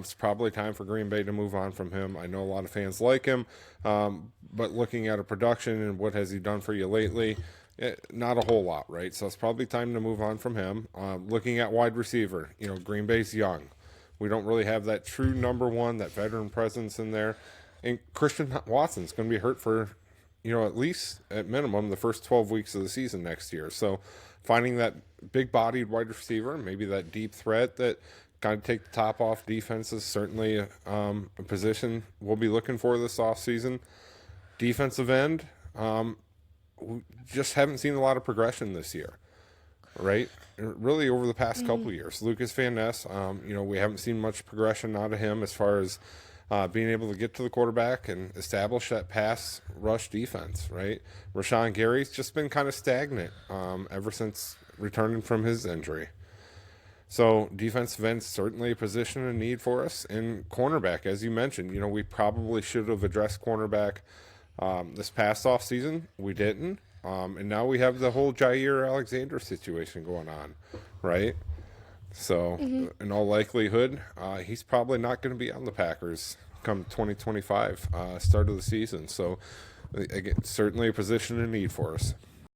It's probably time for Green Bay to move on from him. I know a lot of fans like him, but looking at a production and what has he done for you lately, not a whole lot, right? So it's probably time to move on from him. Looking at wide receiver, Green Bay's young. We don't really have that true number one, that veteran presence in there. And Christian Watson's going to be hurt for, at least at minimum the first 12 weeks of the season next year. So finding that big bodied wide receiver, maybe that deep threat that kind of take the top off defense is certainly a position we'll be looking for this offseason. Defensive end, we just haven't seen a lot of progression this year, right? Really over the past couple of years. Lucas Van Ness, we haven't seen much progression out of him as far as being able to get to the quarterback and establish that pass rush defense, right? Rashawn Gary's just been kind of stagnant ever since returning from his injury. So defensive end certainly a position of need for us. And cornerback, as you mentioned, we probably should have addressed cornerback this past offseason. We didn't. And now we have the whole Jair Alexander situation going on, right? So in all likelihood, he's probably not going to be on the Packers come 2025, start of the season. So again, certainly a position of need for us.